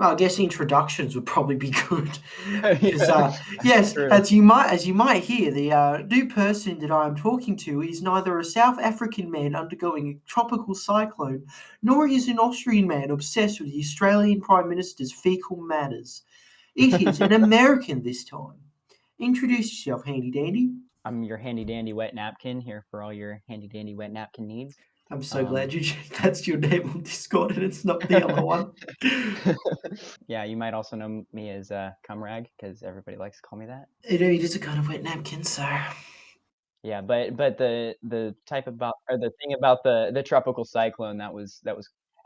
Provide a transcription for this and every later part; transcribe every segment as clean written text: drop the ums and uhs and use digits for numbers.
Well, I guess introductions would probably be good, because Yeah, yes, true. as you might hear, the new person that I am talking to is neither a South African man undergoing a tropical cyclone, nor is an Austrian man obsessed with the Australian Prime Minister's fecal matters. It is an American this time. Introduce yourself, handy dandy. I'm your handy dandy wet napkin here for all your handy dandy wet napkin needs. I'm so Um, glad that's your name on Discord and it's not the other one. yeah, you might also know me as Cumrag because everybody likes to call me that. It is a kind of wet napkin, so. Yeah, but the type about or the thing about the tropical cyclone that was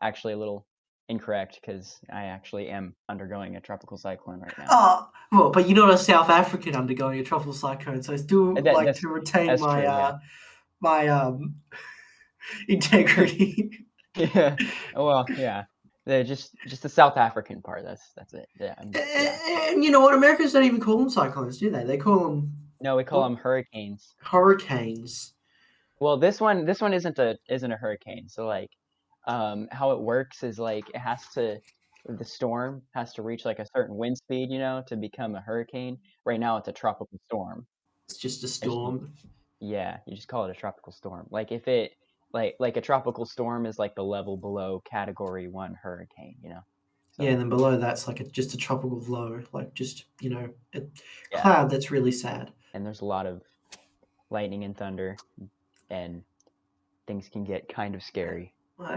actually a little incorrect because I actually am undergoing a tropical cyclone right now. Oh, well, but you're not a South African undergoing a tropical cyclone, so I still That, like that's to retain that's true. Yeah. my integrity. Yeah. Well, yeah. Just the South African part. That's it. Yeah. Yeah. And you know what? Americans don't even call them cyclones, do they? They call them No, we call them hurricanes. hurricanes. Well, this one isn't a hurricane. So like, how it works is like the storm has to reach like a certain wind speed, to become a hurricane. Right now, it's a tropical storm. It's just a It's, storm. yeah, you just call it a tropical storm. Like if it like a tropical storm is like the level below Category 1 hurricane. Yeah, So and then below that's like just a tropical low, like just a yeah, cloud that's really sad. and there's a lot of lightning and thunder, and things can get kind of scary.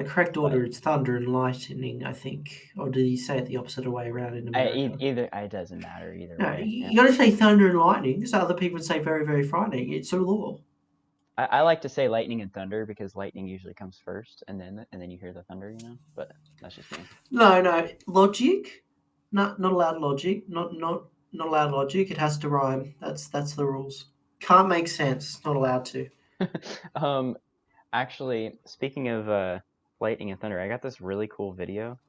Correct But order, it's thunder and lightning, I think. Or did he say it the opposite way around in America? either it doesn't matter either No, way. Yeah. you got to say thunder and lightning, so other people say very, very frightening. It's a law. I like to say lightning and thunder because lightning usually comes first, and then you hear the thunder. But that's just me. No, logic. Not allowed logic. Not allowed logic. It has to rhyme. That's the rules. Can't make sense. Not allowed to. um, Actually, speaking of lightning and thunder, I got this really cool video.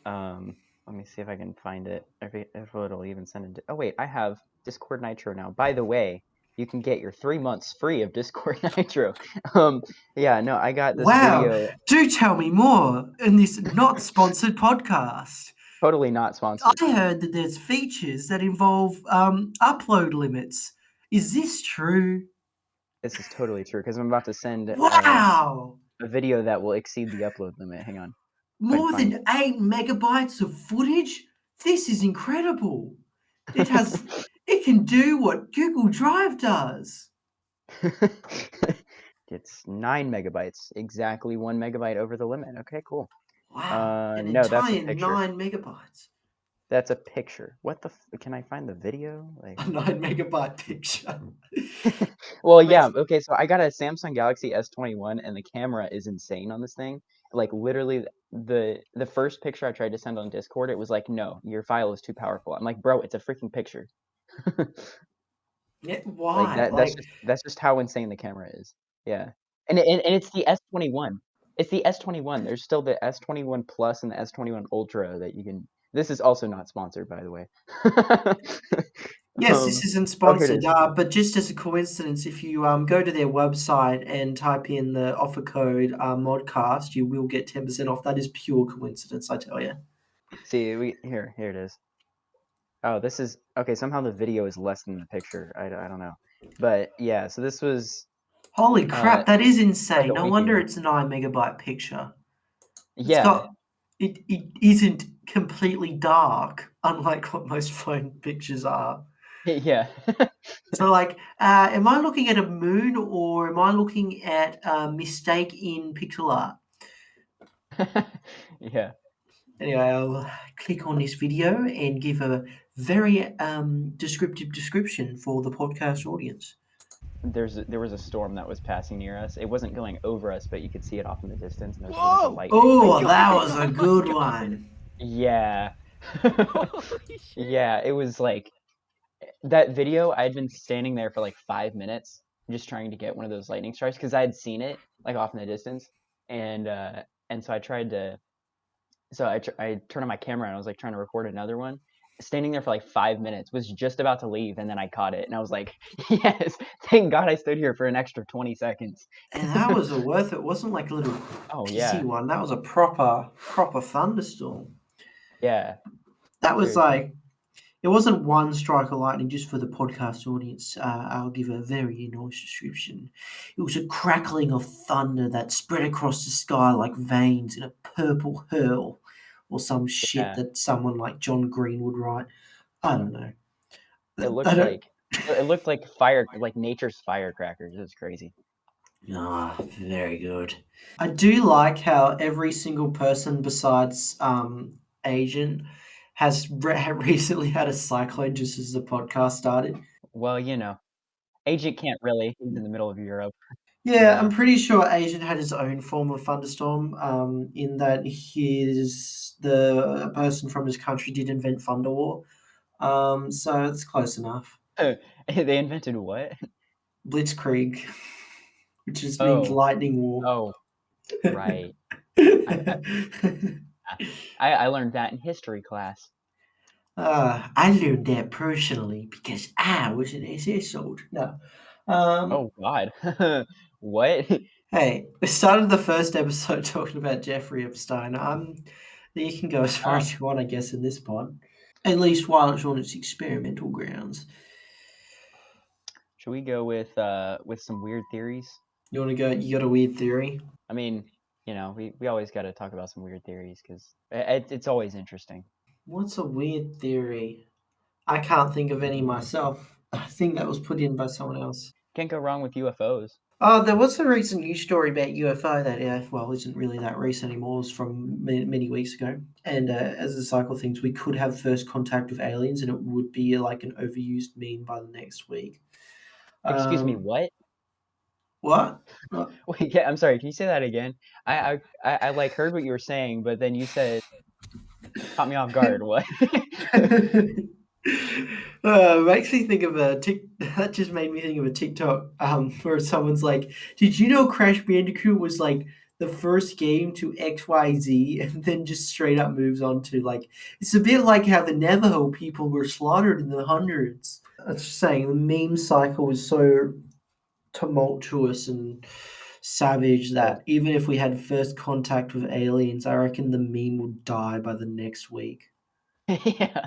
Let me see if I can find it. If it'll even send it. Oh wait, I have Discord Nitro now. By the way, you can get your 3 months free of Discord Nitro. Yeah, no, I got this Wow. video. Do tell me more in this not sponsored podcast. Totally not sponsored. I heard that there's features that involve upload limits. Is this true? This is totally true because I'm about to send Wow! a video that will exceed the upload limit. Hang on, if I can More find than 8 megabytes of footage? This is incredible. It can do what Google Drive does. it. It's 9 megabytes, exactly 1 megabyte over the limit. Okay, cool. Wow, an No, that's a entire picture. 9 megabytes. That's a picture. What the? Can I find the video? Like, A 9 megabyte picture. well, yeah. Okay, so I got a Samsung Galaxy S21, and the camera is insane on this thing. Like, literally, the first picture I tried to send on Discord, it was like, no, your file is too powerful. I'm like, bro, it's a freaking picture. Yeah, Like why? that. That's just how insane the camera is. Yeah, and it's the S21. It's the S21. There's still the S21 Plus and the S21 Ultra that you can. This is also not sponsored, by the way. Yes, this isn't Oh, here it sponsored, is. but just as a coincidence, if you go to their website and type in the offer code Modcast, you will get 10% off. That is pure coincidence, I tell you. See, here it is. Oh, this is okay. Somehow the video is less than the picture. I don't know, but yeah. So this was Holy crap, that is like insane. a No week wonder ago. it's a 9 megabyte picture. It's Yeah, got it isn't completely dark, unlike what most phone pictures are. yeah. So, like, am I looking at a moon or am I looking at a mistake in pixel art? Yeah. Anyway, I'll click on this video and give a very descriptive description for the podcast audience. There was a storm that was passing near us. It wasn't going over us, but you could see it off in the distance, and there was a whole bunch of lightning. Oh, that was a good one. Yeah. Yeah, it was like that video. I'd been standing there for like 5 minutes just trying to get one of those lightning strikes because I had seen it like off in the distance, and so I tried to. So I turned on my camera and I was like trying to record another one. Standing there for like 5 minutes, was just about to leave, and then I caught it, and I was like, "Yes, thank God I stood here for an extra 20 seconds." And that was a worth it. Wasn't like a little Oh pissy yeah, one. That was a proper thunderstorm. yeah. that was Seriously. like, it wasn't one strike of lightning. Just for the podcast audience, I'll give a very nice description. It was a crackling of thunder that spread across the sky like veins in a purple hurl, or some shit Yeah. that someone like John Green would write. I don't know. It I looked don't. like it looked like fire, like nature's firecrackers. It was crazy. Ah, very good. I do like how every single person besides Asian has recently had a cyclone just as the podcast started. Well, Agent can't really. He's in the middle of Europe. Yeah, I'm Yeah. pretty sure Asian had his own form of thunderstorm. In that the person from his country did invent thunder war. So it's close enough. They invented what? Blitzkrieg, which just means Oh, lightning war. oh, right. I I I learned that in history class. I learned that personally because I was an SS soldier. No. Um, Oh God. What? hey, we started the first episode talking about Jeffrey Epstein. You can go as far Oh, as you want, I guess, in this pod. At least while it's on its experimental grounds. should we go with some weird theories? You want to go? You got a weird theory? I mean, we always got to talk about some weird theories because it's always interesting. What's a weird theory? I can't think of any myself. I think that was put in by someone else. Can't go wrong with UFOs. Oh, there was a recent news story about UFO that, well, isn't really that recent anymore. It was from many weeks ago. And as the cycle thinks, we could have first contact with aliens, and it would be like an overused meme by the next week. Excuse me, Um, what? what? What? Wait, I'm sorry. Can you say that again? I like heard what you were saying, but then you said caught me off guard. What? Makes me think of a tick. That just made me think of a TikTok where someone's like, "Did you know Crash Bandicoot was like the first game to XYZ?" And then just straight up moves on to like, it's a bit like how the Navajo people were slaughtered in the hundreds. I was just saying the meme cycle is so tumultuous and savage Yes. that even if we had first contact with aliens, I reckon the meme would die by the next week. Yeah.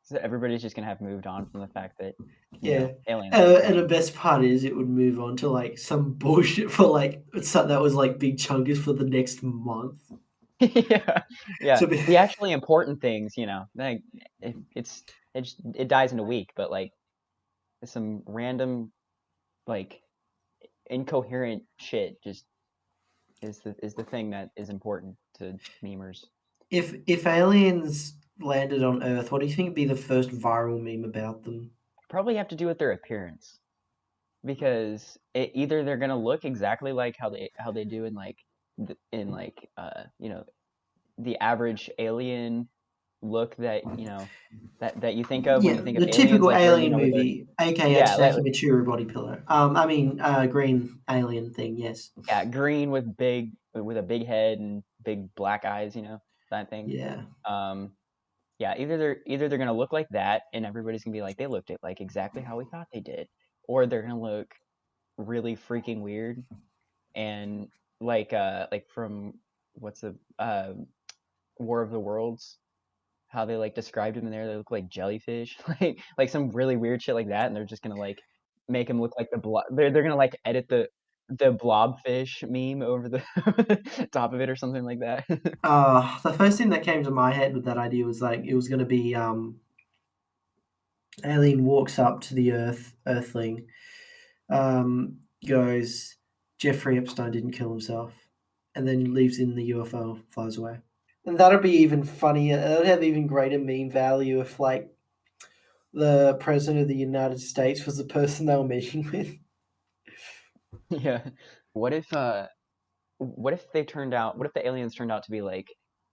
So everybody's just gonna have moved on from the fact that, Yeah. aliens are a And the thing. best part is it would move on to like some bullshit for like something that was like big chungus for the next month. Yeah. Yeah. So The actually important things, like it dies in a week, but like some random like incoherent shit just is the thing that is important to memers. if aliens landed on Earth, what do you think would be the first viral meme about them? Probably have to do with their appearance because either they're gonna look exactly like how they do in like in like the average alien look that that you think of when Yeah, you think of the aliens, typical like where alien with the movie, aka yeah like Taking Material Body Pillow. Green alien thing. Yes. yeah green with a big head and big black eyes, that thing. Yeah. Um, yeah, either they're gonna look like that and everybody's gonna be like they looked it like exactly how we thought they did, or they're gonna look really freaking weird and like from what's the War of the Worlds, how they like described them in there. They look like jellyfish, like some really weird shit like that, and they're just gonna like make them look like the blob. They're gonna like edit the blobfish meme over the top of it or something like that. The first thing that came to my head with that idea was like it was going to be alien walks up to the Earthling, goes, Jeffrey Epstein didn't kill himself, and then leaves in the UFO, flies away. And that'd be even funnier. It would have even greater meme value if, like, the president of the United States was the person they were meeting with. Yeah. What if what if the aliens turned out to be like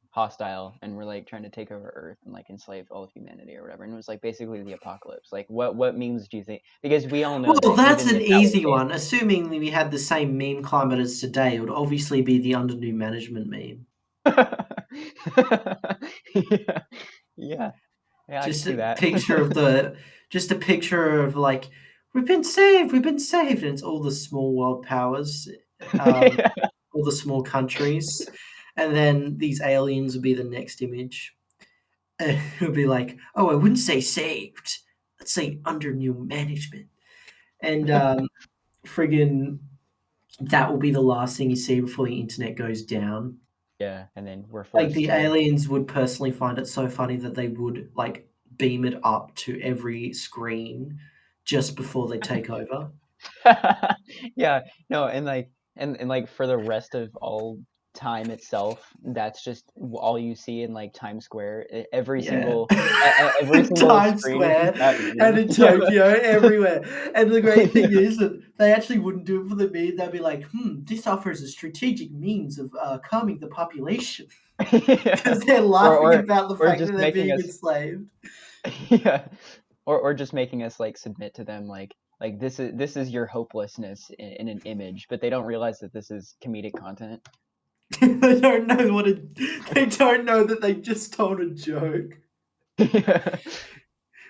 hostile and were like trying to take over Earth and like enslave all of humanity or whatever, and it was like basically the apocalypse? Like what memes do you think? Because we all know Well, that that's even an if that was easy the one. Assuming we had the same meme climate as today, it would obviously be the under new management meme. yeah, yeah, yeah, I could Just see a that. picture of the, just a picture of like, we've been saved, and it's all the small world powers, um, Yeah. all the small countries, and then these aliens would be the next image. It'll be like, oh, I wouldn't say saved. Let's say under new management. And friggin' that will be the last thing you see before the internet goes down. Yeah, and then we're Like forced the to. aliens would personally find it so funny that they would like beam it up to every screen just before they take over. Yeah, no, and like and like for the rest of all time itself, that's just all you see in like Times Square. Yeah. Every single Times screen is just Square that and meme. in Yeah. Tokyo, everywhere. And the great thing Yeah. is that they actually wouldn't do it for the meme. They'd be like, this offers a strategic means of calming the population Yeah. because they're Or laughing or about the or fact that just they're making being us enslaved. yeah. Or just making us like submit to them like this is your hopelessness in an image, but they don't realize that this is comedic content. They don't know they don't know that they just told a joke. Yeah.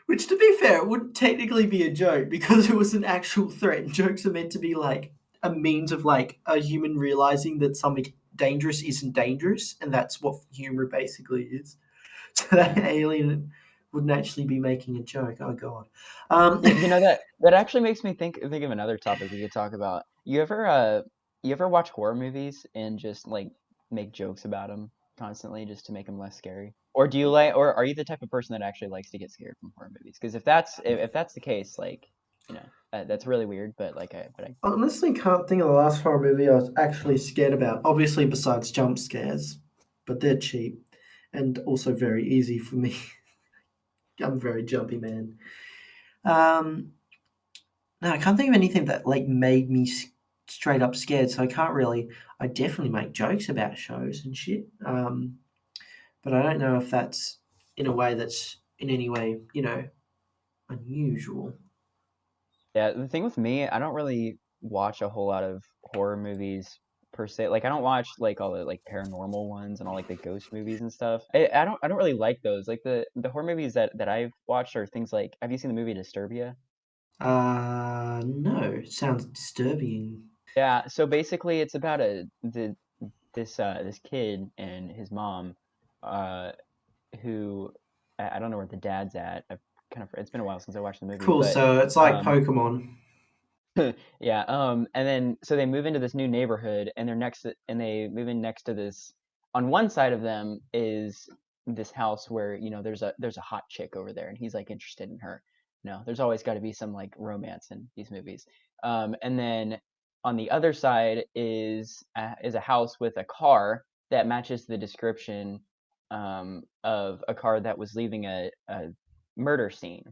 Which, to be fair, it wouldn't technically be a joke because it was an actual threat. Jokes are meant to be like a means of like a human realizing that something dangerous isn't dangerous, and that's what humor basically is. So that Yeah. alien wouldn't actually be making a joke. Oh god. You know that actually makes me think of another topic we could talk about. You ever watch horror movies and just like make jokes about them constantly just to make them less scary? Or do you like or are you the type of person that actually likes to get scared from horror movies? Because if that's the case, like, that's really weird, but like I honestly can't think of the last horror movie I was actually scared about. Obviously, besides jump scares, but they're cheap and also very easy for me. I'm a very jumpy man. Um, No, I can't think of anything that like made me straight up scared. So I can't really. I definitely make jokes about shows and shit. But I don't know if that's in a way that's in any way unusual. Yeah, the thing with me, I don't really watch a whole lot of horror movies per se. Like I don't watch like all the like paranormal ones and all like the ghost movies and stuff. I don't really like those. Like the horror movies that I've watched are things like have you seen the movie Disturbia? No, sounds disturbing. Yeah, so basically it's about this kid and his mom uh who I don't know where the dad's at. I've kind of it's been a while since I watched the movie, Cool. but So it's like um Pokemon. yeah, and then so they move into this new neighborhood and they move in next to this on one side of them is this house where, there's a hot chick over there and he's like interested in her. There's always got to be some like romance in these movies. And then on the other side is a house with a car that matches the description of a car that was leaving a murder scene.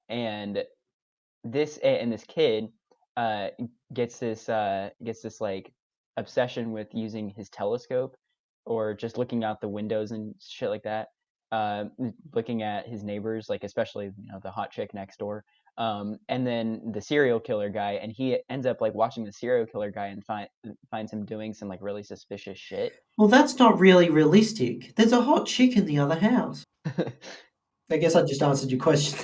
And this kid uh gets this like obsession with using his telescope or just looking out the windows and shit like that, looking at his neighbors, like especially the hot chick next door, and then the serial killer guy, and he ends up like watching the serial killer guy and finds him doing some like really suspicious shit. Well, that's not really realistic. There's a hot chick in the other house. I guess I just answered your question.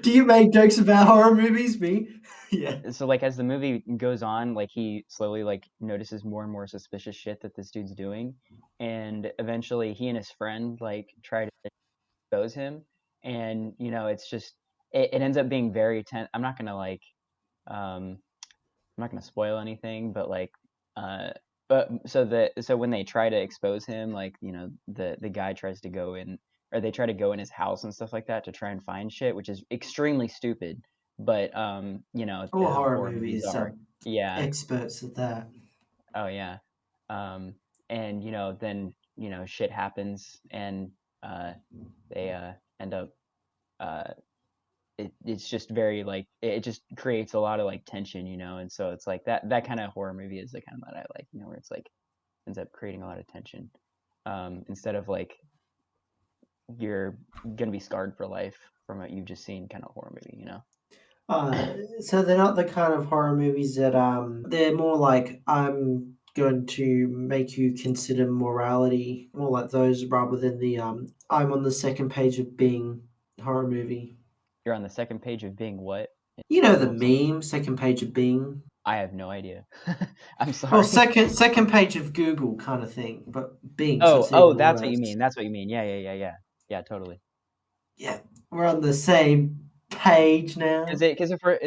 Do you make jokes about horror movies? Me? Yeah. So like as the movie goes on, like he slowly like notices more and more suspicious shit that this dude's doing, and eventually he and his friend like try to expose him, and it's just it ends up being very tense. Um I'm not gonna spoil anything, but like uh so when they try to expose him, like the guy tries to go in, or they try to go in his house and stuff like that to try and find shit, which is extremely stupid. But All as horror horror movies movies are. are Yeah. experts at that. Oh yeah. And then shit happens, and they end up uh it's just very like it just creates a lot of like tension, and so it's like that kind of horror movie is the kind that I like, where it's like ends up creating a lot of tension, instead of like you're gonna be scarred for life from what you've just seen kind of horror movie. So they're not the kind of horror movies that they're more like I'm going to make you consider morality, more like those rather than the I'm on the second page of Bing horror movie. You're on the second page of being what? You know the What was that? meme, second page of Bing. I have no idea. I'm Well, sorry. second page of Google kind of thing, but Bing, so Oh, it's oh, even that's what you worse. mean. That's what you mean. Yeah, yeah, yeah, yeah. Yeah, totally. Yeah, we're on the same page now. Because if we're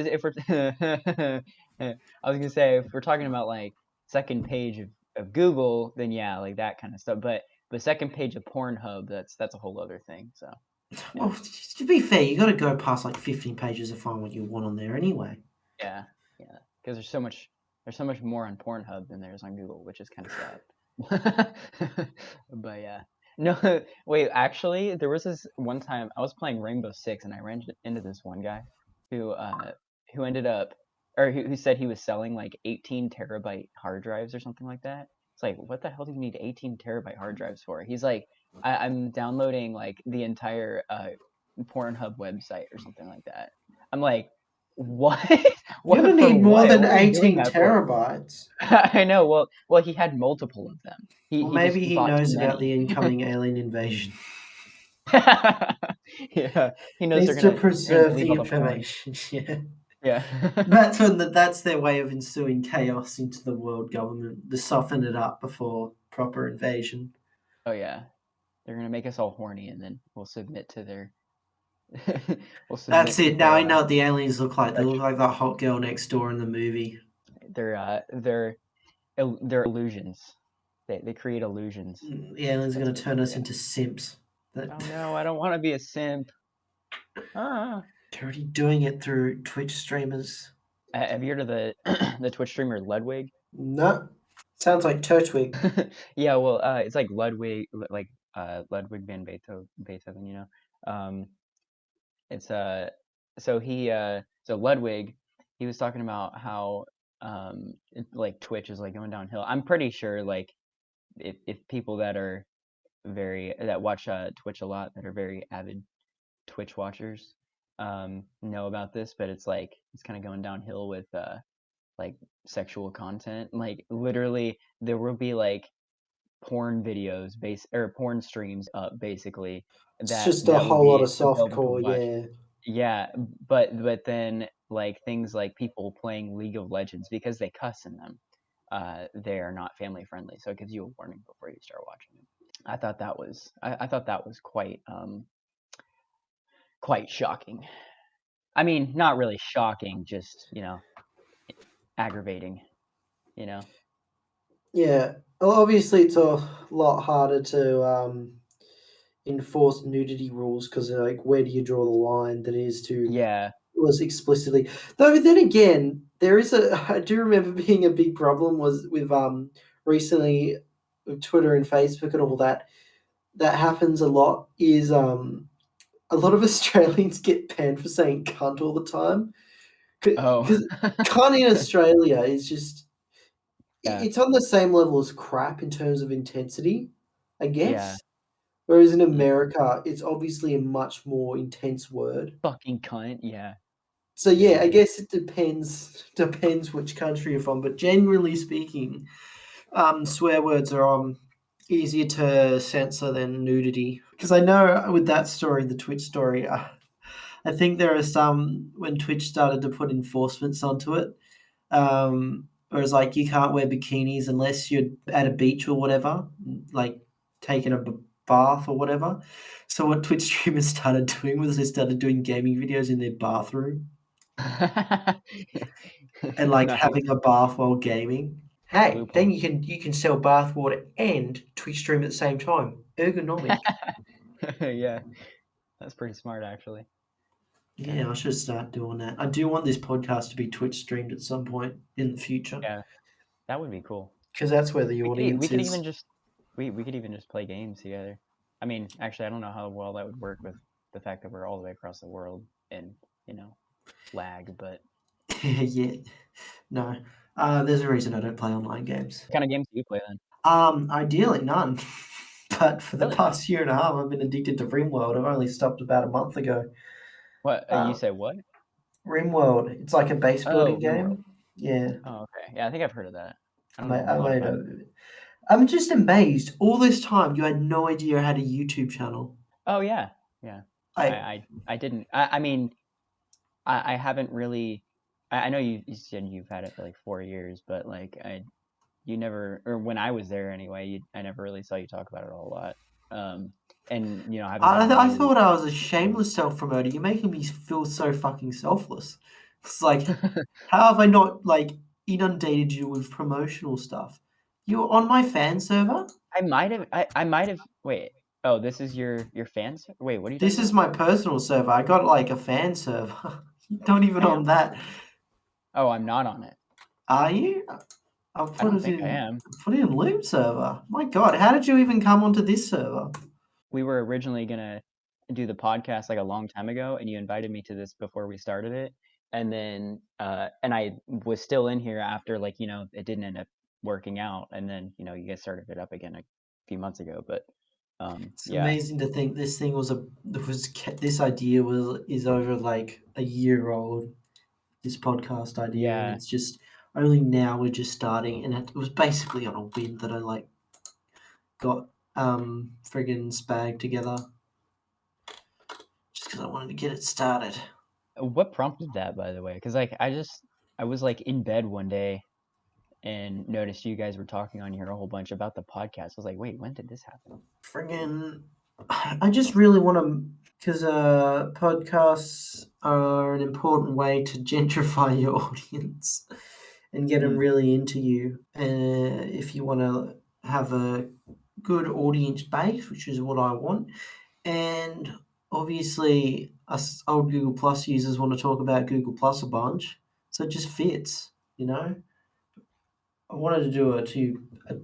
I was gonna say if we're talking about like second page of Google, then yeah, like that kind of stuff. But the second page of Pornhub, that's a whole other thing. So yeah, Well, to be fair, you got to go past like 15 pages to find what you want on there anyway. yeah, yeah. Because there's so much more on Pornhub than there is on Google, which is kind of sad. But yeah. No, wait, actually, there was this one time I was playing Rainbow Six and I ran into this one guy who who ended up or who said he was selling like 18 terabyte hard drives or something like that. It's like, what the hell do you need 18 terabyte hard drives for? He's like, I'm downloading like the entire Pornhub website or something like that. I'm like, what? You're What going to for need more what? than What are you doing 18 that for? terabytes. I know. Well, he had multiple of them. Or He just maybe he bought too knows about the many. incoming alien invasion. Yeah, he knows Needs to they're gonna preserve leave the all the porn. information. Yeah. Yeah. That's their way of instilling chaos into the world government to soften it up before proper invasion. Oh yeah. They're gonna make us all horny, and then we'll submit to their we'll That's submit to it. Now I their know what the aliens look like. They look direction. like that hot girl next door in the movie. They're illusions. They create illusions. The aliens are That's going to what turn us yeah. into simps. Oh no, I don't want to be a simp. Ah. They're already doing it through Twitch streamers. Have you heard of the the Twitch streamer Ludwig? No. Sounds like Turtwig. Yeah, well, it's like Ludwig van Beethoven, you know. Um, it's so Ludwig, he was talking about how like Twitch is like going downhill. I'm pretty sure like if people that watch Twitch a lot that are very avid Twitch watchers know about this, but it's like it's kind of going downhill with like sexual content. Like literally there will be like porn videos or porn streams up basically It's that just a that will whole lot be of available to softcore, watch. yeah. Yeah, but then like things like people playing League of Legends because they cuss in them, they are not family friendly. So it gives you a warning before you start watching it. I thought that was quite shocking. I mean, not really shocking, just aggravating. You know. Yeah. Well, obviously, it's a lot harder to enforce nudity rules because, like, where do you draw the line than it is to Yeah. was explicitly. Though then again, there is a. I do remember being a big problem was with recently with Twitter and Facebook and all that. That happens a lot. Is a lot of Australians get banned for saying cunt all the time Oh. because cunt in Australia is just Yeah. it's on the same level as crap in terms of intensity, I Yeah. guess. Whereas in Yeah. America, it's obviously a much more intense word. Fucking cunt. Yeah. So Yeah. yeah, Yeah. I Yeah. guess it depends which country you're from. But generally speaking, swear words are easier to censor than nudity. Because I know with that story, the Twitch story, I think there are some when Twitch started to put enforcements onto it. Whereas like you can't wear bikinis unless you're at a beach or whatever, like taking a bath or whatever. So what Twitch streamers started doing was they started doing gaming videos in their bathroom and like Nice having a bath while gaming. Hey, then loophole. you can sell bath water and Twitch stream at the same time. Ergonomic. Yeah, that's pretty smart actually. Yeah, Yeah, I should start doing that. I do want this podcast to be Twitch streamed at some point in the future yeah, that would be cool. because that's where the We audience could even is. just we could even just play games together. I mean, actually, I don't know how well that would work with the fact that we're all the way across the world and lag. But Yeah, no. There's a reason I don't play online games. what kind of games do you play then? Ideally none. But for the Really? past year and a half, I've been addicted to RimWorld. I've only stopped about a month ago. What you Uh, say? What? RimWorld, it's like a base building Oh, RimWorld. game. Yeah, Oh, okay. Yeah, I think I've heard of that. I I don't know made, a I lot made about a. it. I'm just amazed. All this time, you had no idea I had a YouTube channel. Oh yeah, yeah. I I I, I didn't. I mean, I haven't really. I know you said you've had it for like 4 years, but like you never, or when I was there anyway, I never really saw you talk about it a whole lot. and haven't I, gotten I nearly. thought I was a shameless self-promoter. You're making me feel so fucking selfless. It's like, how have I not like inundated you with promotional stuff? You're on my fan server. I might have. I might have. Wait. Oh, this is your fans. Wait, what are you talking This is about? my personal server. I got like a fan server. Not even I on am. that. Oh, I'm not on it. Are you? I don't think I am. Put it in Loom server. My God, how did you even come onto this server? We were originally gonna do the podcast like a long time ago, and you invited me to this before we started it, and then and I was still in here after like it didn't end up working out, and then you guys started it up again a few months ago, but It's yeah. amazing to think this thing this idea is over like a year old. This podcast idea, and Yeah. it's just only now we're just starting, and it was basically on a whim that I like got friggin' spag together just because I wanted to get it started. What prompted that, by the way? Because like I was like in bed one day and noticed you guys were talking on here a whole bunch about the podcast. I was like, wait, when did this happen? Friggin', I just really want to, because podcasts are an important way to gentrify your audience and get them Mm, really into you. If you want to have a good audience base, which is what I want, and obviously us old Google Plus users want to talk about Google Plus a bunch, so it just fits, you know. I wanted to do a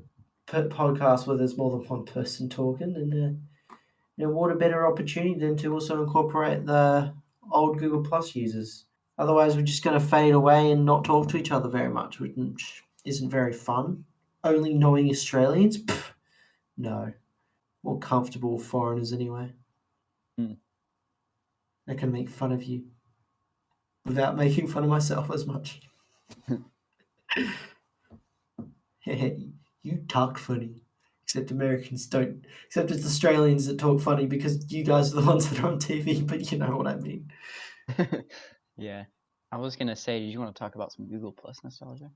podcast where there's more than one person talking, and what a better opportunity than to also incorporate the old Google Plus users. Otherwise, we're just going to fade away and not talk to each other very much, which isn't very fun. Only knowing Australians? Pff, no. More comfortable with foreigners anyway. mm. I can make fun of you without making fun of myself as much. You talk funny. Except Americans don't. Except it's Australians that talk funny because you guys are the ones that are on TV, but you know what I mean. Yeah. I was gonna say, did you want to talk about some Google Plus nostalgia?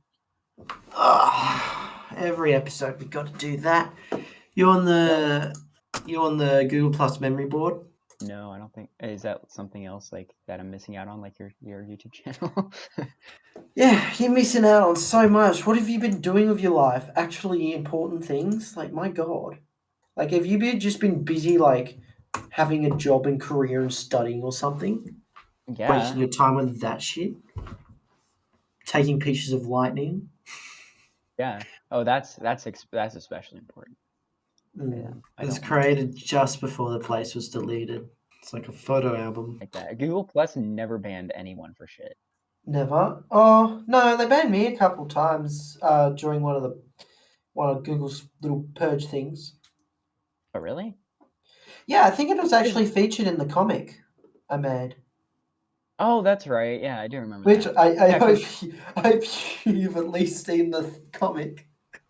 Every episode we got to do that. You on No. the you on the Google Plus memory board? No, I don't think. Is that something else like that I'm missing out on, like your YouTube channel? Yeah, you're missing out on so much. What have you been doing with your life? Actually important things? Like my God. Like have you just been busy like having a job and career and studying or something? Wasting Yeah. your time with that shit? Taking pictures of lightning? Yeah. Oh, that's especially important. Yeah. It I was don't want to miss created just before the place was deleted. It's like a photo album. like that. Google Plus never banned anyone for shit. Never. Oh no, they banned me a couple times during one of Google's little purge things. Oh, really? Yeah, I think it was Is actually featured in the comic I made. Oh, that's right. Yeah, I do remember Which that. I Yeah, hope because I hope you've at least seen the comic.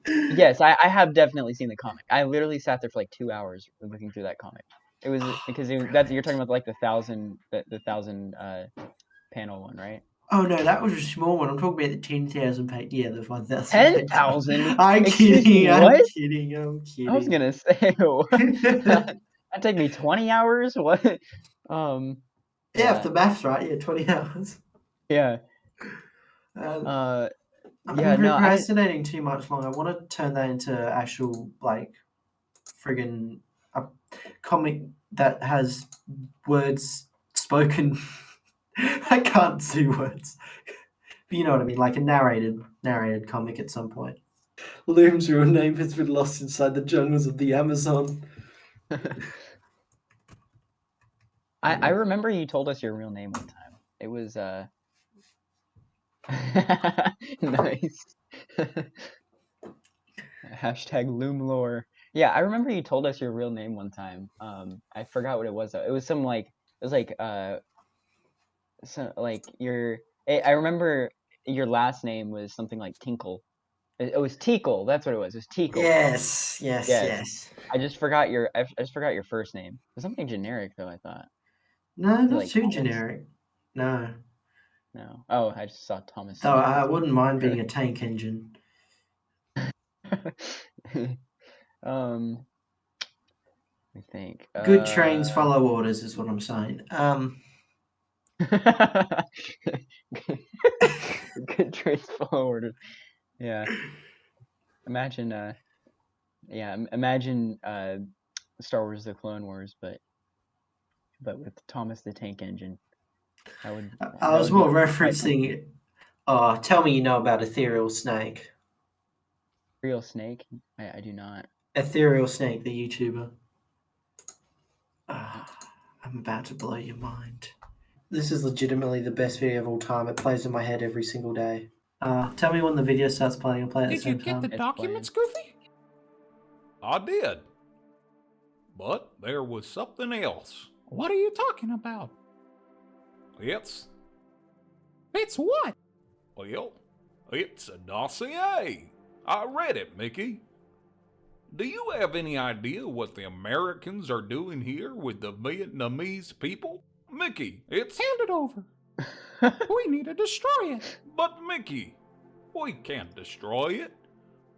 yes, I have definitely seen the comic. I literally sat there for like 2 hours looking through that comic. It was because that's you're talking about like the thousand panel one, right? Oh no, that was a small one. I'm talking about the 10,000 page. Yeah, the 1,000 Ten page one. thousand? I'm Excuse me, kidding. I'm what? kidding. I'm I was kidding. gonna say that'd take me 20 hours. What? Um, Yeah, if yeah, the math's right, yeah, 20 hours. yeah, Uh, uh, I've been yeah. No, I didn't. procrastinating too much long. I want to turn that into actual like friggin' a comic that has words spoken. I can't do words, but you know what I mean, like a narrated comic at some point. Loom's real name has been lost inside the jungles of the Amazon. I remember you told us your real name one time. It was nice. Hashtag Loom lore. Yeah, I remember you told us your real name one time. I forgot what it was though. It was some like it was like like I remember your last name was something like Tinkle. It was Teakle. That's what it was. It was Teakle. Yes, yes, Yes. yes. I just forgot your first name. It was something generic though, I thought. No, Was it not like too Thomas? generic. No, No. Oh, I just saw Thomas though I Stevens. wouldn't mind being a tank engine. um I think. Good trains follow orders, is what I'm saying. Good trains follow orders. Yeah. Imagine, imagine Star Wars: The Clone Wars, but with Thomas the Tank Engine. That would I was more referencing. Oh, tell me you know about Ethereal Snake. Ethereal Snake? I do not. Ethereal Snake, the YouTuber. I'm about to blow your mind. This is legitimately the best video of all time. It plays in my head every single day. Tell me when the video starts playing. I'll play at the same time. Did you get the documents, Goofy? I did. But there was something else. What are you talking about? It's what? Well, it's a dossier. I read it, Mickey. Do you have any idea what the Americans are doing here with the Vietnamese people? Mickey, it's... Hand it over. We need to destroy it. But Mickey, we can't destroy it.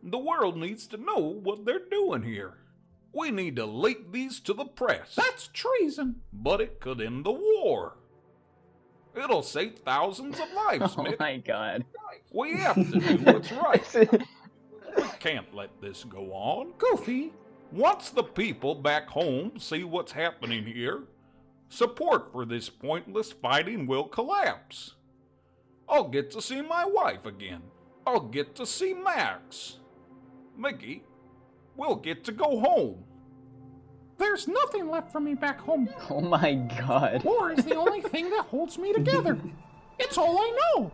The world needs to know what they're doing here. We need to leak these to the press. That's treason. But it could end the war. It'll save thousands of lives, Mick. Oh my god. We have to do what's right. We can't let this go on. Goofy. Once the people back home see what's happening here, support for this pointless fighting will collapse. I'll get to see my wife again. I'll get to see Max. Mickey, we'll get to go home. There's nothing left for me back home. Oh my god. War is the only thing that holds me together. It's all I know.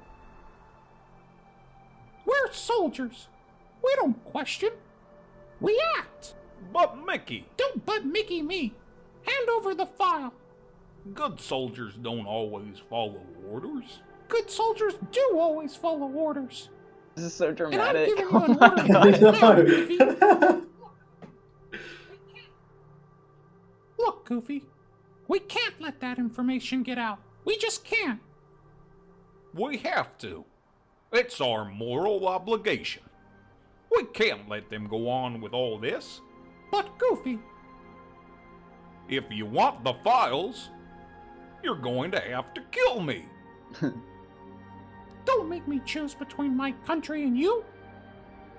We're soldiers. We don't question. We act. But Mickey. Don't but Mickey me. Hand over the file. Good soldiers don't always follow orders. Good soldiers do always follow orders. This is so And dramatic. I'm giving you an order right now, Goofy. Look, Goofy. We can't let that information get out. We just can't. We have to. It's our moral obligation. We can't let them go on with all this. But, Goofy. If you want the files, you're going to have to kill me. Don't make me choose between my country and you.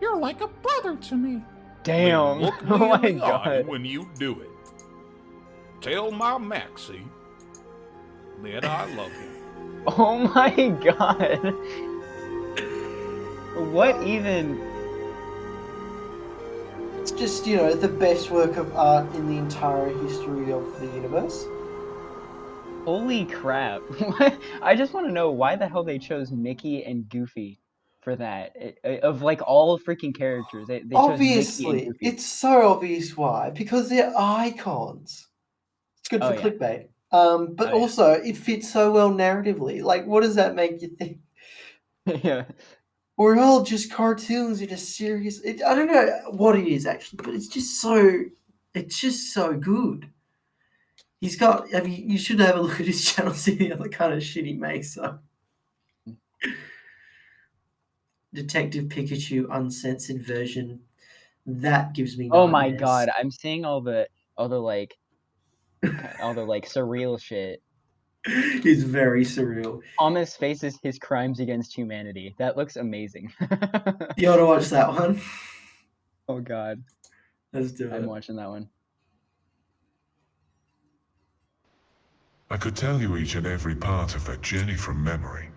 You're like a brother to me. Damn. Then look me Oh my in the eye god. when you do it. Tell my Maxie that I love him. Oh my god. What even? It's just, the best work of art in the entire history of the universe. Holy crap. What? I just want to know why the hell they chose Mickey and Goofy for that. Of like all freaking characters. They chose Mickey Obviously, and Goofy. it's so obvious why. Because they're icons. It's good for Oh, yeah. clickbait. But Oh, yeah. also, it fits so well narratively. Like, what does that make you think? Yeah. We're all just cartoons in a serious... I don't know what it is, actually, but it's just so good. He's got... you should have a look at his channel, see the other kind of shit he makes. So. Detective Pikachu uncensored version. That gives me Oh my nightmares. god, I'm seeing all the like surreal shit. It's very surreal. Thomas faces his crimes against humanity. That looks amazing. You ought to watch that one. Oh god. Let's do it. I'm watching that one. I could tell you each and every part of that journey from memory.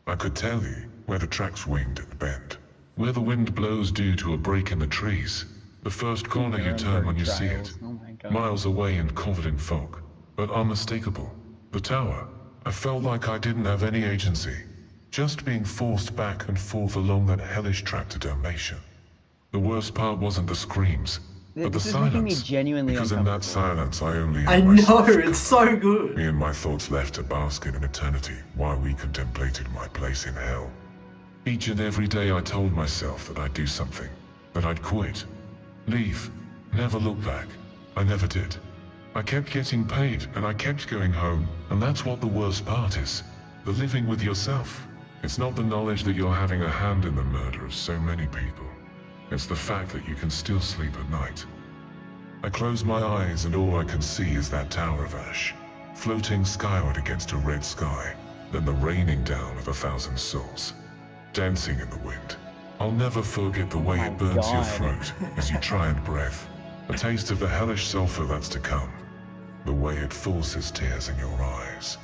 I could tell you where the tracks winged at the bend, where the wind blows due to a break in the trees, the first corner you turn when you see it, Oh my god. miles away and covered in fog, but unmistakable. The tower, I felt like I didn't have any agency, just being forced back and forth along that hellish track to damnation. The worst part wasn't the screams, but the This is making me silence, genuinely because in that uncomfortable. silence I only I had know, myself to it's so good. me and my thoughts left to bask in an eternity while we contemplated my place in hell. Each and every day I told myself that I'd do something, that I'd quit, leave, never look back. I never did. I kept getting paid and I kept going home, and that's what the worst part is, the living with yourself. It's not the knowledge that you're having a hand in the murder of so many people. It's the fact that you can still sleep at night. I close my eyes and all I can see is that tower of ash, floating skyward against a red sky, then the raining down of 1,000 souls, dancing in the wind. I'll never forget the way my it burns your God. throat as you try and breathe, a taste of the hellish sulfur that's to come, the way it forces tears in your eyes.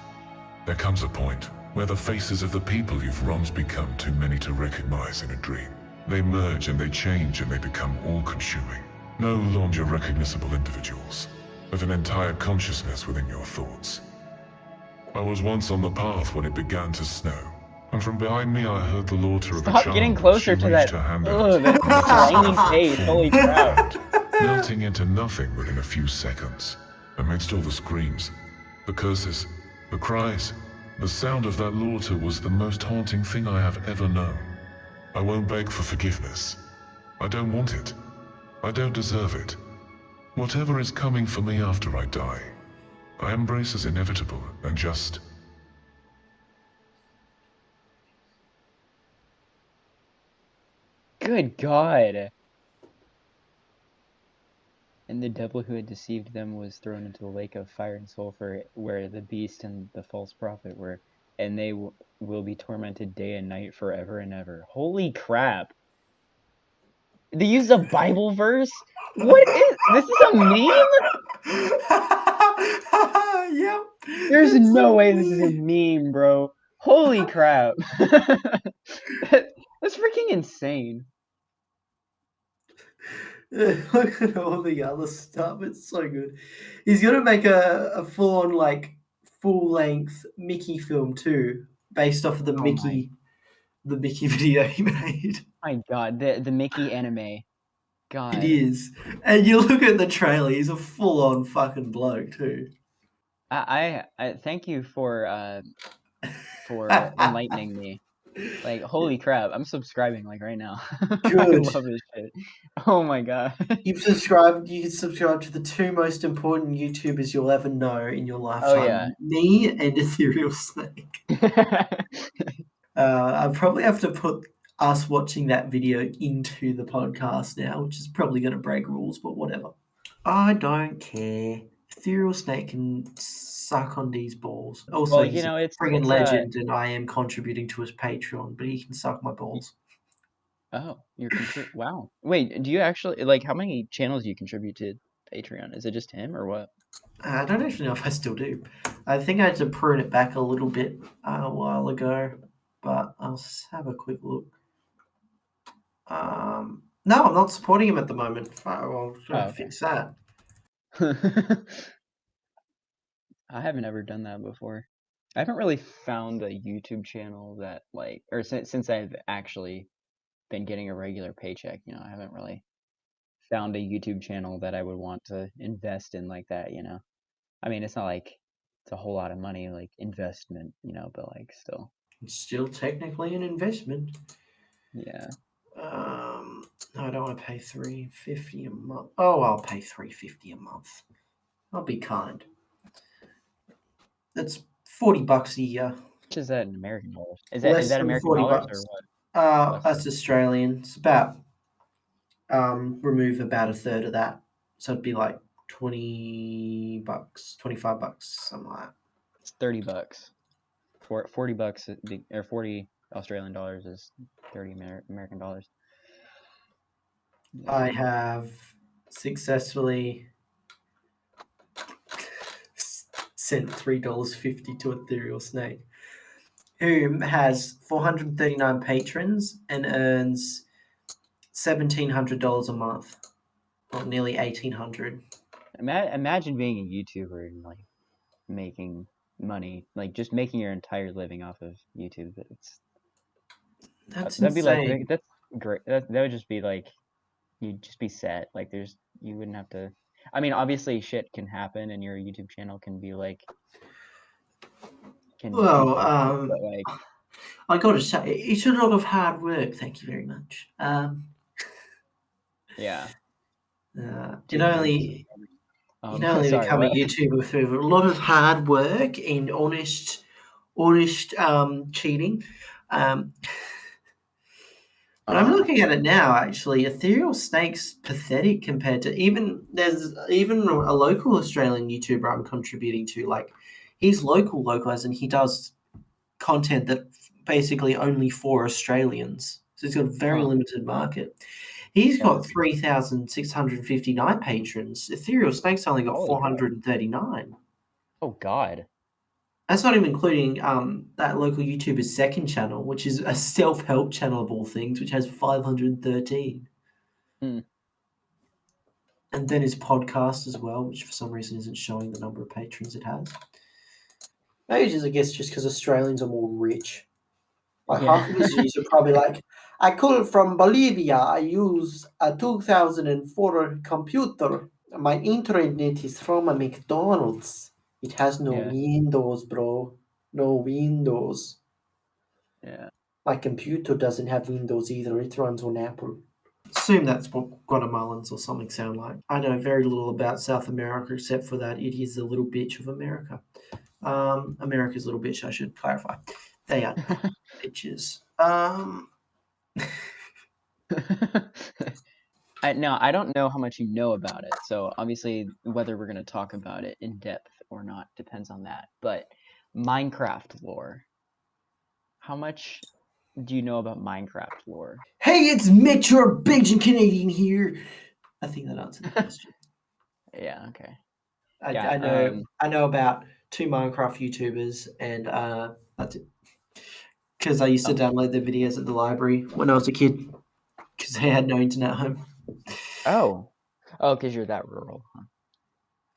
There comes a point where the faces of the people you've wronged become too many to recognize in a dream. They merge and they change and they become all-consuming. No longer recognizable individuals, with an entire consciousness within your thoughts. I was once on the path when it began to snow, and from behind me I heard the laughter of a Stop child getting as closer she to reached that. her hand Ugh, out, that slimy face. Holy crap. melting into nothing within a few seconds. Amidst all the screams, the curses, the cries, the sound of that laughter was the most haunting thing I have ever known. I won't beg for forgiveness. I don't want it. I don't deserve it. Whatever is coming for me after I die, I embrace as inevitable and just. Good God. And the devil who had deceived them was thrown into the lake of fire and sulfur, where the beast and the false prophet were, and they will be tormented day and night forever and ever. Holy crap. They use a Bible verse? What is this? Is a meme? Yep. There's it's no a way this is a meme. meme, bro. Holy crap. That's freaking insane. Look at all the other stuff. It's so good. He's gonna make a full-on like full-length Mickey film too, based off of the Oh Mickey video he made. My God, the Mickey anime. God. It is. And you look at the trailer, he's a full-on fucking bloke too. I thank you for enlightening me. Like, holy crap, I'm subscribing like right now. I Good. love this shit. Oh my God. You can subscribe to the two most important YouTubers you'll ever know in your lifetime. Oh yeah. Me and Ethereal Snake. I probably have to put us watching that video into the podcast now, which is probably going to break rules, but whatever. I don't care. Ethereal Snake can suck on these balls. Also, Well, he's a it's friggin' legend, and I am contributing to his Patreon, but he can suck my balls. Oh, you're wow. Wait, do you actually like how many channels do you contribute to Patreon? Is it just him or what? I don't actually know if I still do. I think I had to prune it back a little bit a while ago, but I'll have a quick look. No, I'm not supporting him at the moment. I'll fix that. I haven't ever done that before. I haven't really found a YouTube channel that like, or since I've actually been getting a regular paycheck, I haven't really found a YouTube channel that I would want to invest in like that, I mean, it's not like it's a whole lot of money, like investment, but like still. It's still technically an investment. Yeah. No, I don't want to pay $3.50 a month. Oh, I'll pay $3.50 a month. I'll be kind. That's $40 a year. How much is that in American dollars? Is Less that than American $40 dollars or what? That's Australian. It's about remove about a third of that, so it'd be like $20, $25, something like that. It's $30. $40 or 40 Australian dollars is 30 American dollars. I have successfully sent $3.50 to Ethereal Snake, who has 439 patrons and earns $1,700 a month, or nearly $1,800. Imagine being a YouTuber and like making money, like just making your entire living off of YouTube. That's that'd be insane. like that's great. That would just be like you'd just be set. Like you wouldn't have to. I mean, obviously shit can happen, and your YouTube channel can be like. Well, but like. I gotta say, it's a lot of hard work. Thank you very much. Yeah. You only Sorry, become a what? YouTuber through a lot of hard work and honest cheating. And I'm looking at it now, actually. Ethereal Snake's pathetic compared to there's even a local Australian YouTuber I'm contributing to. Like, he's local as and he does content that basically only for Australians. So he's got a very Huh. limited market. He's Yeah. got 3,659 patrons. Ethereal Snake's only got Holy crap. 439. Oh God. That's not even including that local YouTuber's second channel, which is a self-help channel of all things, which has 513. Hmm. And then his podcast as well, which for some reason isn't showing the number of patrons it has. Maybe I guess just because Australians are more rich. Like half of his views are probably like, I call from Bolivia. I use a 2004 computer. My internet is from a McDonald's. It has no Yeah. Windows, bro. No Windows. Yeah. My computer doesn't have Windows either. It runs on Apple. Assume that's what Guatemalans or something sound like. I know very little about South America except for that it is a little bitch of America. America's a little bitch, I should clarify. They are not bitches. I don't know how much you know about it, so obviously whether we're going to talk about it in depth or not depends on that. But Minecraft lore. How much do you know about Minecraft lore? Hey, it's Mitch, your Belgian Canadian here. I think that answered the question. Yeah, okay. I know about 2 Minecraft YouTubers, and that's it. Because I used to download their videos at the library when I was a kid, because they had no internet at home. Oh, because you're that rural. Huh?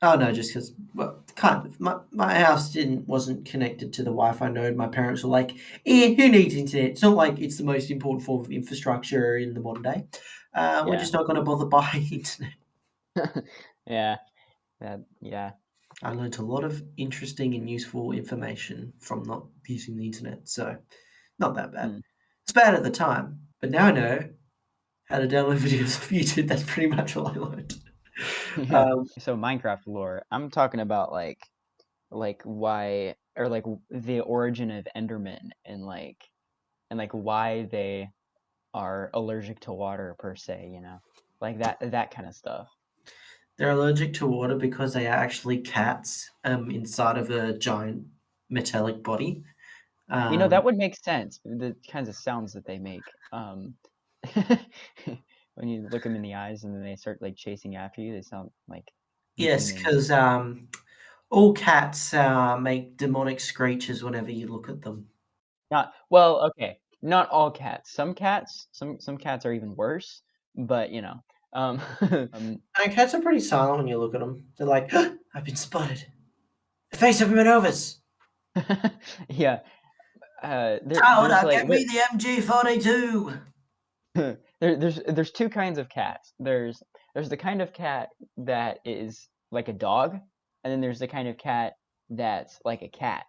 Oh no, just because, well, kind of. My house wasn't connected to the Wi-Fi node. My parents were like, who needs internet? It's not like it's the most important form of infrastructure in the modern day. We're just not going to bother buying internet. Yeah. I learned a lot of interesting and useful information from not using the internet, so not that bad. It's bad at the time, but now I know how to download videos off YouTube. That's pretty much all I learned. So Minecraft lore, I'm talking about like why, or like the origin of Endermen and like why they are allergic to water per se, you know, like that kind of stuff. They're allergic to water because they are actually cats inside of a giant metallic body. You know, that would make sense. The kinds of sounds that they make. When you look them in the eyes and then they start like chasing after you, they sound like yes, demons. because all cats make demonic screeches whenever you look at them. Okay, not all cats. Some cats are even worse. But you know, And cats are pretty silent when you look at them. They're like, "I've been spotted. The face of Minovus. yeah. Get me the MG42. There's 2 kinds of cats. There's the kind of cat that is like a dog, and then there's the kind of cat that's like a cat.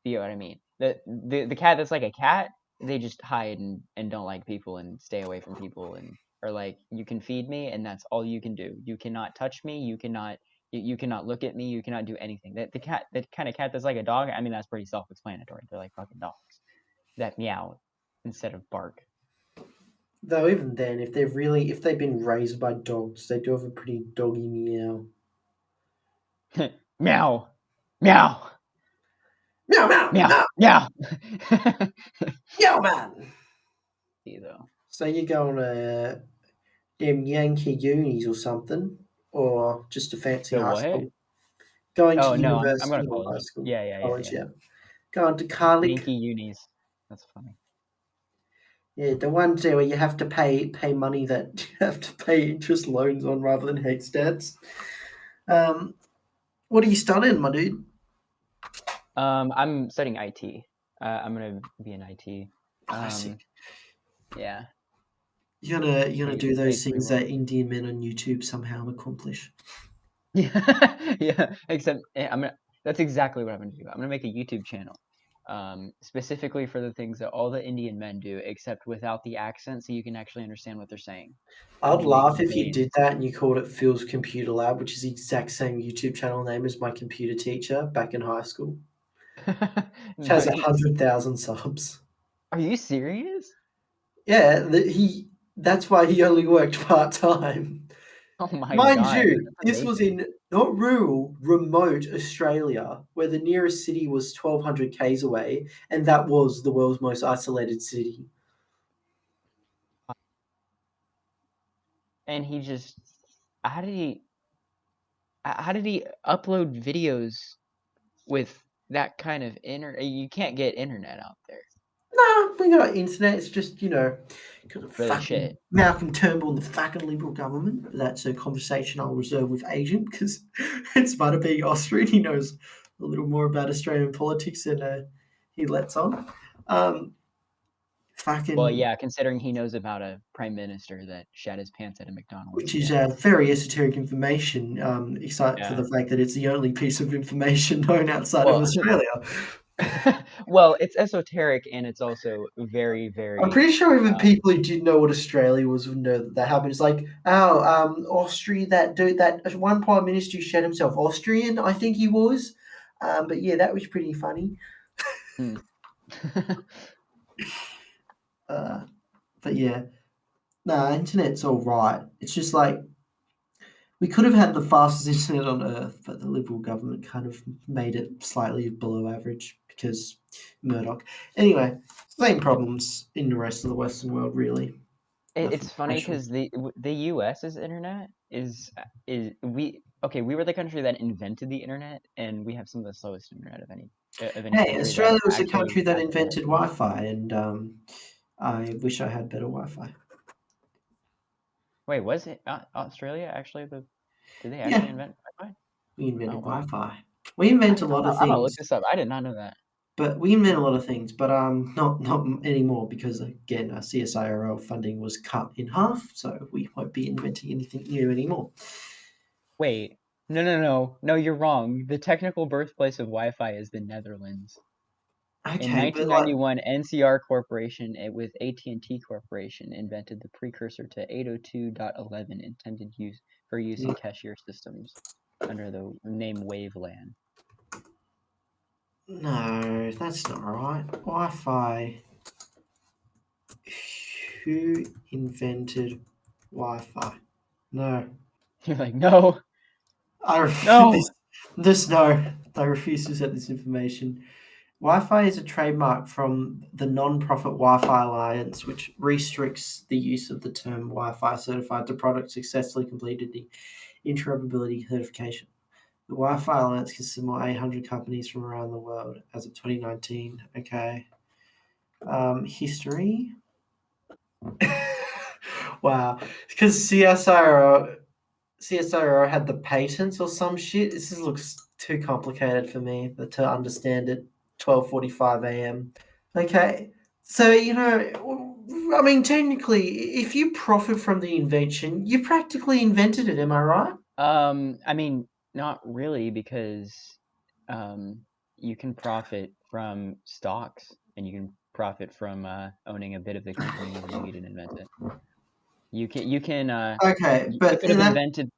You know what I mean? The cat that's like a cat, they just hide and don't like people and stay away from people and are like, you can feed me and that's all you can do. You cannot touch me. You cannot look at me. You cannot do anything. The kind of cat that's like a dog, I mean, that's pretty self-explanatory. They're like fucking dogs that meow instead of bark. Though even then, if they've been raised by dogs, they do have a pretty doggy meow. Meow, meow, meow, meow, meow, meow. Meow, man. Though. So you go on a them Yankee unis or something, or just a fancy high school. Going to university I'm going to or college. high school. Yeah. Going to college. Yankee unis. That's funny. Yeah, the ones there where you have to pay money that you have to pay interest loans on rather than head stats. What are you studying, my dude? I'm studying IT. I'm gonna be in IT. Classic. Yeah. You're gonna do those things that Indian men on YouTube somehow accomplish. Yeah. Except that's exactly what I'm gonna do. I'm gonna make a YouTube channel. Specifically for the things that all the Indian men do, except without the accent, so you can actually understand what they're saying. I'd laugh if you did that and you called it Phil's Computer Lab, which is the exact same YouTube channel name as my computer teacher back in high school. It has 100,000 subs. Are you serious? Yeah, that's why he only worked part-time. Oh my Mind god, you, that's this was amazing. in not rural, remote Australia, where the nearest city was 1,200 k's away, and that was the world's most isolated city. And he just, how did he upload videos with that kind of you can't get internet out there. Nah, we got internet. It's just, because of Really fucking shit. Malcolm Turnbull and the fucking Liberal government. But that's a conversation I'll reserve with Agent, because it's about being Austrian. He knows a little more about Australian politics than he lets on. Well, yeah, considering he knows about a prime minister that shat his pants at a McDonald's. Which is Yeah. very esoteric information, except for the fact that it's the only piece of information known outside of Australia. Well, it's esoteric and it's also very, very. I'm pretty sure even people who didn't know what Australia was would know that happened. It's like, Austria, that one prime minister who shat himself, Austrian, I think he was. But yeah, that was pretty funny. But yeah, internet's all right. It's just like we could have had the fastest internet on earth, but the Liberal government kind of made it slightly below average because Murdoch. Anyway, same problems in the rest of the Western world, really. It's funny because the U.S.'s internet is we were the country that invented the internet, and we have some of the slowest internet of any Hey, Australia was the country that invented Wi-Fi, and I wish I had better Wi-Fi. Wait, was it Australia actually did they actually invent Wi-Fi? We invented Wi-Fi. We invent a lot of things. I'm gonna look this up. I did not know that. But we invent a lot of things, but not anymore because again, our CSIRO funding was cut in half, so we won't be inventing anything new anymore. Wait, no, you're wrong. The technical birthplace of Wi-Fi is the Netherlands. Okay, in 1991, NCR Corporation with AT&T Corporation invented the precursor to 802.11 intended for use in cashier systems under the name WaveLAN. No, that's not right. Wi-Fi. Who invented Wi-Fi? No. You're like, no. I refuse. No. I refuse to accept this information. Wi-Fi is a trademark from the non-profit Wi-Fi Alliance, which restricts the use of the term Wi-Fi certified to products successfully completed the interoperability certification. The Wi-Fi Alliance consists of more 800 companies from around the world as of 2019. Okay. History. Wow. Because CSIRO had the patents or some shit. This looks too complicated for me to understand it. 12:45 a.m. Okay. So, I mean, technically, if you profit from the invention, you practically invented it, am I right? I mean, not really, because you can profit from stocks and you can profit from owning a bit of the company even though you didn't invent it. You can okay, but you could have invented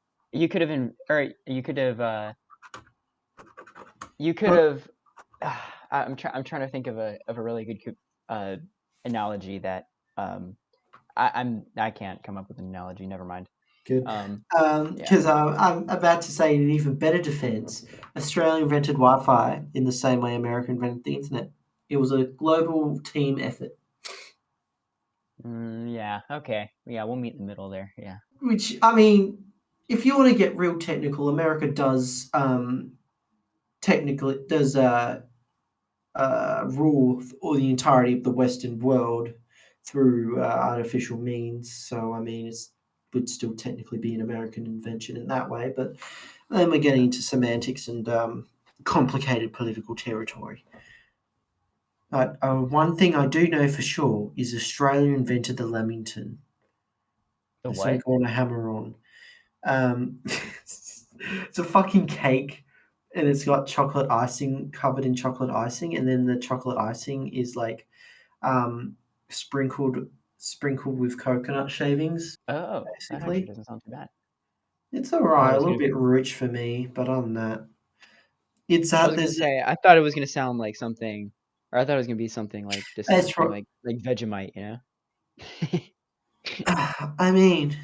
I'm trying to think of a really good analogy that I can't come up with an analogy. Never mind. Good. Because I'm about to say in an even better defense, Australia invented Wi-Fi in the same way America invented the internet. It was a global team effort. Yeah. Okay. Yeah, we'll meet in the middle there. Yeah. Which, I mean, if you want to get real technical, America does rule or the entirety of the Western world through artificial means. So, I mean, it would still technically be an American invention in that way. But then we're getting into semantics and complicated political territory. But one thing I do know for sure is Australia invented the Lamington. The what? what? On a hammer-on. It's a fucking cake, and it's got chocolate icing, covered in chocolate icing, and then the chocolate icing is like sprinkled with coconut shavings. Oh, basically. that actually doesn't sound too bad. It's alright, a little bit rich for me, but other than that, it's I was gonna say I thought it was gonna sound like something, or I thought it was gonna be something like disgusting, like Vegemite, you know. I mean,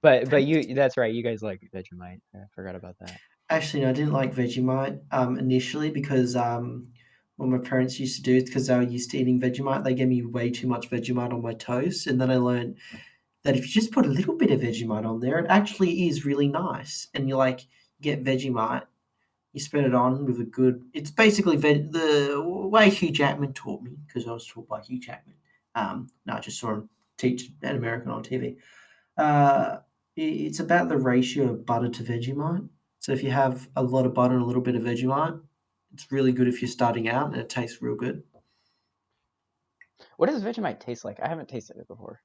But you, that's right. You guys like Vegemite. I forgot about that. actually, no, I didn't like Vegemite initially because what my parents used to do, because they were used to eating Vegemite, they gave me way too much Vegemite on my toast, and then I learned that if you just put a little bit of Vegemite on there, it actually is really nice. And you like get Vegemite, you spread it on with a good. It's basically the way Hugh Jackman taught me, because I was taught by Hugh Jackman. No, I just saw him teach an American on TV. It's about the ratio of butter to Vegemite. So if you have a lot of butter and a little bit of Vegemite, it's really good if you're starting out, and it tastes real good. What does Vegemite taste like? I haven't tasted it before.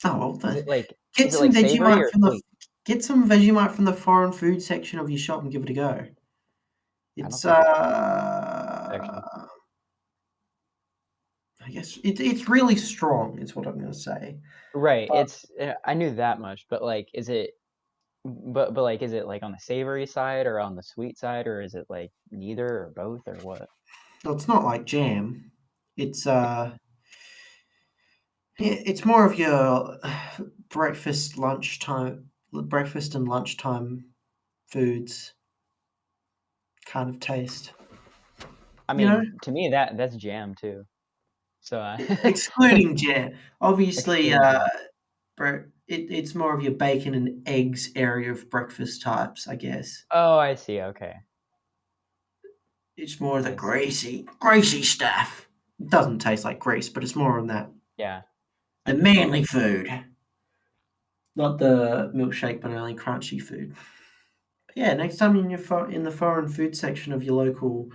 Oh well, Is it like get is it some like savory Vegemite or from the sweet? get some Vegemite from the foreign food section of your shop and give it a go. I don't It's think section. I guess it's really strong. Is what I'm going to say. Right. But It's I knew that much, but like, is it? But like, is it like on the savory side or on the sweet side, or is it like neither or both or what? well, it's not like jam. It's it's more of your breakfast, breakfast and lunchtime foods kind of taste. I You know, mean, to me that's jam too. So excluding jam. Obviously, excluding jam. it's more of your bacon and eggs area of breakfast types, I guess. Oh, I see. Okay, It's more of the I see. greasy stuff. It doesn't taste like grease, but it's more on that Yeah, the I get that. manly food, not the milkshake but only crunchy food. Yeah, next time in the foreign food section of your local,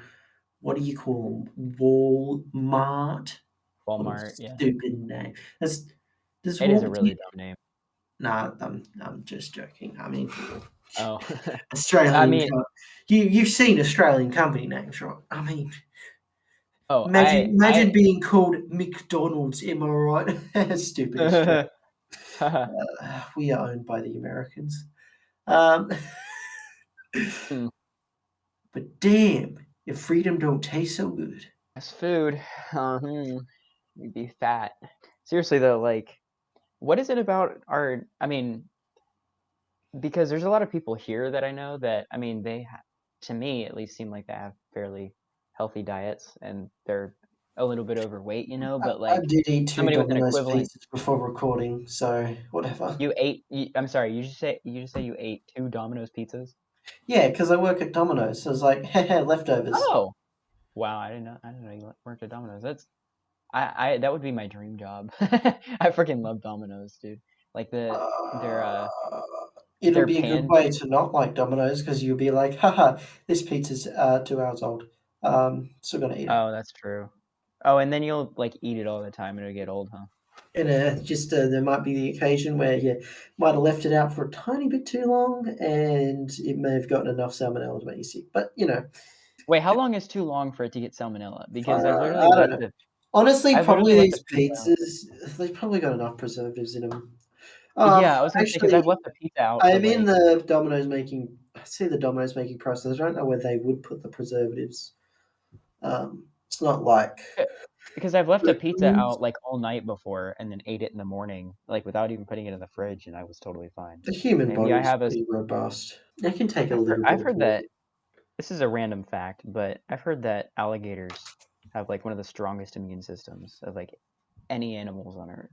what do you call them? Walmart. What a Walmart. Yeah, stupid name. Does it is a Wal? really dumb name. Nah, I'm just joking. I mean, Oh, I Australian. mean, You've seen Australian company names, right? I mean, oh, imagine being called McDonald's. Am I right? Stupid Australia. We are owned by the Americans. Um, Hmm. but damn, your freedom don't taste so good. That's food. You'd be fat. Seriously though, like, what is it about our? I mean, because there's a lot of people here that I know that, I mean, to me at least, seem like they have fairly healthy diets and they're a little bit overweight, but I like did eat two somebody with an Domino's equivalent. pizzas before recording, so whatever. I'm sorry, you just say you ate 2 Domino's pizzas? Yeah, because I work at Domino's, so it's like, heh, leftovers. Oh, wow, I didn't know you worked at Domino's. That would be my dream job. I freaking love Domino's, dude. Like their Uh, it'll be a good pan. way to not like Domino's because you'll be like, haha, this pizza's 2 hours old. Still gonna eat it. Oh, that's true. Oh, and then you'll like eat it all the time and it'll get old, huh? And just there might be the occasion where you might have left it out for a tiny bit too long and it may have gotten enough salmonella to make you sick. But, Wait, how long is too long for it to get salmonella? Because I don't know. Honestly, I've probably literally left these the pizza out. pizzas, they've probably got enough preservatives in them. Yeah, I was gonna say because I've Actually, left the pizza out for I'm in like the Domino's making. I see the Domino's making process. I don't know where they would put the preservatives. It's not like because I've left a pizza out like all night before and then ate it in the morning, like without even putting it in the fridge, and I was totally fine. the human Maybe body I is have a. pretty robust. It can take a little bit I've of heard work. that this is a random fact, but I've heard that alligators have like one of the strongest immune systems of like any animals on Earth.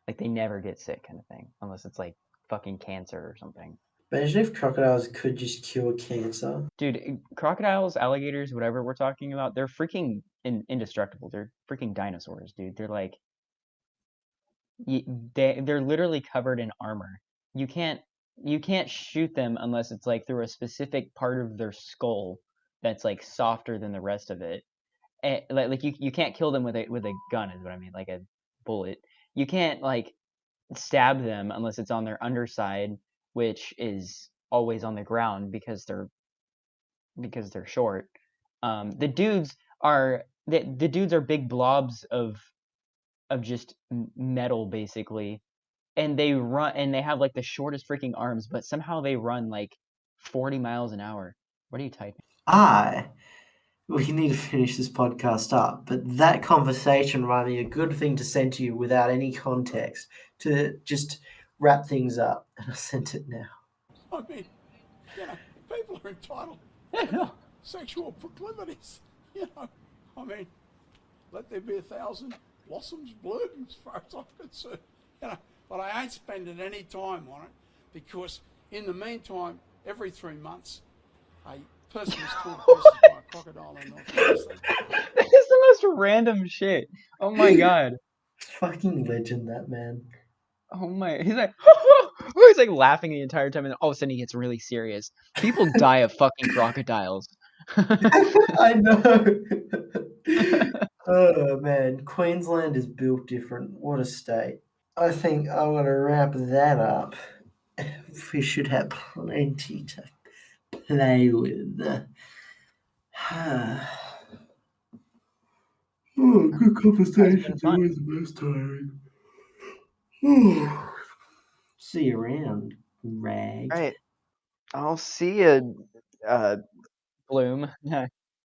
Like they never get sick, kind of thing, unless it's like fucking cancer or something. Imagine if crocodiles could just cure cancer. Dude, crocodiles, alligators, whatever we're talking about, they're freaking indestructible. They're freaking dinosaurs, dude. They're like they're literally covered in armor. You can't you can't shoot them unless it's like through a specific part of their skull that's like softer than the rest of it. And, like you can't kill them with a gun is what I mean, like a bullet. You can't like stab them unless it's on their underside, which is always on the ground because they're short. The dudes are big blobs of just metal basically, and they run and they have like the shortest freaking arms, but somehow they run like 40 miles an hour. What are you typing? I We need to finish this podcast up, but that conversation reminded me a good thing to send to you without any context to just wrap things up. And I sent it now. I mean, people are entitled Yeah, to their sexual proclivities. I mean, let there be 1,000 blossoms bloom as far as I'm concerned. But I ain't spending any time on it because in the meantime, every 3 months, a person is torn to pieces by a crocodile in North Queensland. It's the most random shit. Oh my god. Fucking legend, that man. Oh my, he's like, he's like laughing the entire time, and all of a sudden he gets really serious. People die of fucking crocodiles. I know. Oh man, Queensland is built different. What a state. I think I'm gonna wrap that up. We should have plenty to play with. Oh, good conversation's fun. always the most tiring. See you around, Rag. All right, I'll see you, Bloom.